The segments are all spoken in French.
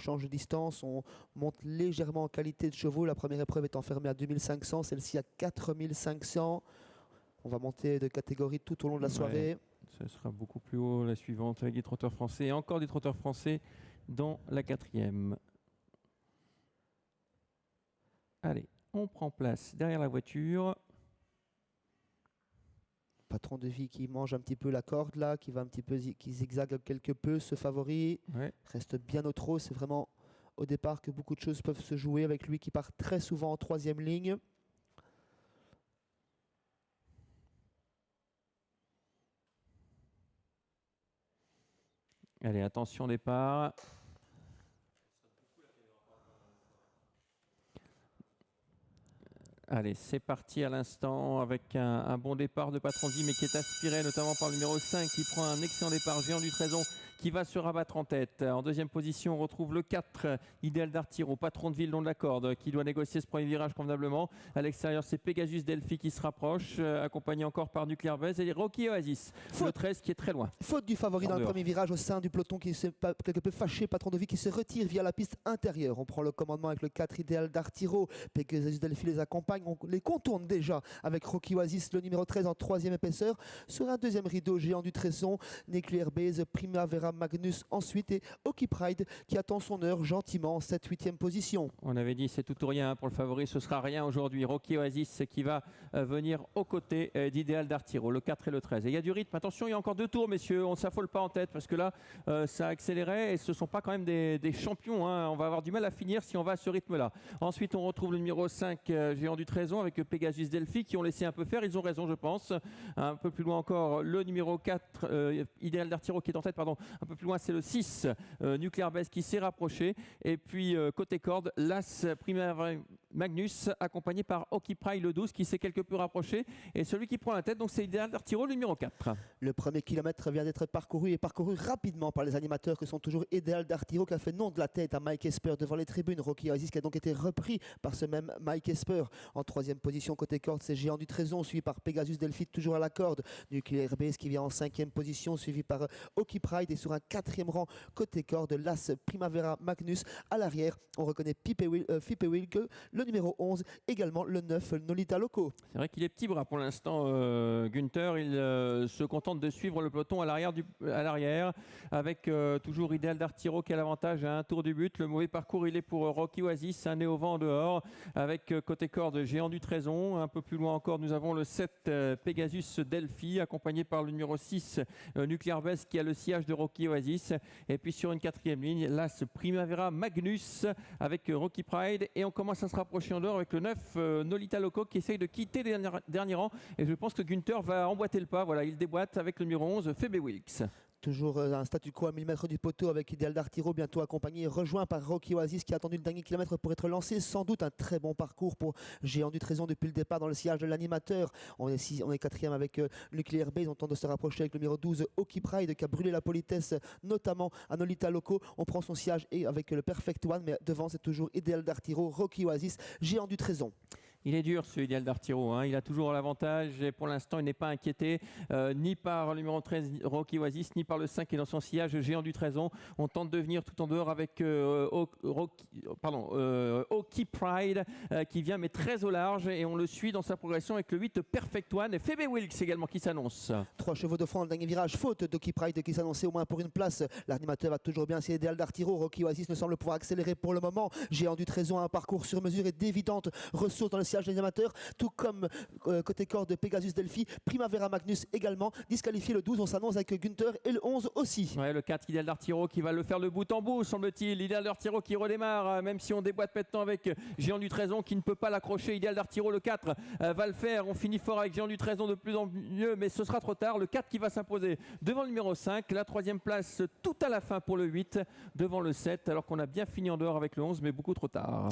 change de distance, on monte légèrement en qualité de chevaux. La première épreuve est enfermée à 2500, celle-ci à 4500. On va monter de catégorie tout au long de la soirée. Ce sera beaucoup plus haut la suivante avec des trotteurs français et encore des trotteurs français dans la quatrième. Allez, on prend place derrière la voiture. Patron de vie qui mange un petit peu la corde là, qui va un petit peu, qui zigzague quelque peu. Ce favori reste bien au trot. C'est vraiment au départ que beaucoup de choses peuvent se jouer avec lui qui part très souvent en troisième ligne. Allez, attention départ. Allez, c'est parti à l'instant avec un bon départ de Patron de Vie, mais qui est aspiré notamment par le numéro 5 qui prend un excellent départ. Géant du Tréson qui va se rabattre en tête. En deuxième position, on retrouve le 4, Idéal d'Artiro, Patron de Vie le long de la corde, qui doit négocier ce premier virage convenablement. À l'extérieur, c'est Pegasus Delphi qui se rapproche, accompagné encore par Nuclear Buzz et Rocky Oasis, le 13 qui est très loin. Faute du favori dans le premier virage au sein du peloton qui s'est quelque peu fâché. Patron de Vie qui se retire via la piste intérieure. On prend le commandement avec le 4, Idéal d'Artiro. Pegasus Delphi les accompagne. On les contourne déjà avec Rocky Oasis, le numéro 13 en troisième épaisseur. Sur un deuxième rideau, Géant du Tréson, Nuclear Base, Primavera Magnus ensuite et Hockey Pride qui attend son heure gentiment en 7-8e position. On avait dit c'est tout ou rien pour le favori, ce sera rien aujourd'hui. Rocky Oasis qui va venir aux côtés d'Idéal d'Artiro, le 4 et le 13. Et il y a du rythme, attention, il y a encore 2 tours messieurs, on ne s'affole pas en tête parce que là ça a accéléré et ce ne sont pas quand même des champions, hein. On va avoir du mal à finir si on va à ce rythme là. Ensuite on retrouve le numéro 5 Géant du Tréson avec Pegasus Delphi qui ont laissé un peu faire, ils ont raison je pense. Un peu plus loin encore le numéro 4 Idéal d'Artiro qui est en tête, pardon, un peu plus loin c'est le 6 Nuclear Base qui s'est rapproché et puis côté corde l'As Primavera Magnus accompagné par Hockey Pride le 12 qui s'est quelque peu rapproché et celui qui prend la tête donc c'est Idéal d'Artiro le numéro 4. Le premier kilomètre vient d'être parcouru et parcouru rapidement par les animateurs que sont toujours Idéal d'Artiro qui a fait nom de la tête à Mike Esper devant les tribunes. Rocky Oasis qui a donc été repris par ce même Mike Esper. En troisième position côté corde c'est Géant du Tréson suivi par Pegasus Delphi toujours à la corde. Nuclear Base qui vient en cinquième position suivi par Hockey Pride et sur un quatrième rang côté corde l'As Primavera Magnus. À l'arrière on reconnaît Fippe Wilke, le numéro 11, également le 9 Nolita Loco. C'est vrai qu'il est petit bras pour l'instant Günther, il se contente de suivre le peloton à l'arrière avec toujours Idéal d'Artiro qui a l'avantage à un tour du but. Le mauvais parcours il est pour Rocky Oasis, un nez au vent dehors avec côté corde Géant du Tréson. Un peu plus loin encore nous avons le 7 Pegasus Delphi accompagné par le numéro 6 Nuclear Buzz qui a le sillage de Rocky Oasis et puis sur une quatrième ligne l'As Primavera Magnus avec Rocky Pride et on commence à se rapprocher en dehors avec le 9 Nolita Loco qui essaye de quitter les derniers rangs et je pense que Günther va emboîter le pas. Voilà, il déboîte avec le numéro 11 Fippe Wilkes. Toujours un statu quo à 1000 mètres du poteau avec Idéal d'Artiro bientôt accompagné et rejoint par Rocky Oasis qui a attendu le dernier kilomètre pour être lancé. Sans doute un très bon parcours pour Géant du Tréson depuis le départ dans le sillage de l'animateur. On est quatrième avec Nuclear Base. On tente de se rapprocher avec le numéro 12 Hockey Pride qui a brûlé la politesse notamment à Nolita Loco. On prend son sillage et avec le Perfect One mais devant c'est toujours Idéal d'Artiro, Rocky Oasis, Géant du Tréson. Il est dur ce Idéal d'Artiro, hein. Il a toujours l'avantage et pour l'instant il n'est pas inquiété ni par le numéro 13 Rocky Oasis ni par le 5 qui est dans son sillage Géant du Tréson. On tente de venir tout en dehors avec Hockey Pride qui vient mais très au large et on le suit dans sa progression avec le 8 Perfect One et Fippe Wilkes également qui s'annonce. 3 chevaux de front dans le dernier virage, faute d'Hockey Pride qui s'annonçait au moins pour une place. L'animateur va toujours bien, c'est Idéal d'Artiro. Rocky Oasis ne semble pouvoir accélérer pour le moment. Géant du Tréson a un parcours sur mesure et d'évidentes ressources dans le sillage des animateurs, tout comme côté corde de Pegasus Delphi. Primavera Magnus également disqualifié le 12, on s'annonce avec Günther et le 11 aussi. Ouais, le 4 Idéal d'Artiro qui va le faire de bout en bout semble-t-il. Idéal d'Artiro qui redémarre même si on déboîte maintenant avec Géant du Tréson qui ne peut pas l'accrocher. Idéal d'Artiro le 4 va le faire, on finit fort avec Géant du Tréson de plus en mieux mais ce sera trop tard. Le 4 qui va s'imposer devant le numéro 5, la troisième place tout à la fin pour le 8 devant le 7 alors qu'on a bien fini en dehors avec le 11 mais beaucoup trop tard.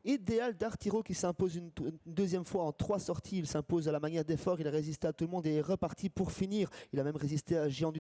Idéal d'Artiro qui s'impose une deuxième fois en 3 sorties. Il s'impose à la manière d'effort, il a résisté à tout le monde et est reparti pour finir. Il a même résisté à Géant du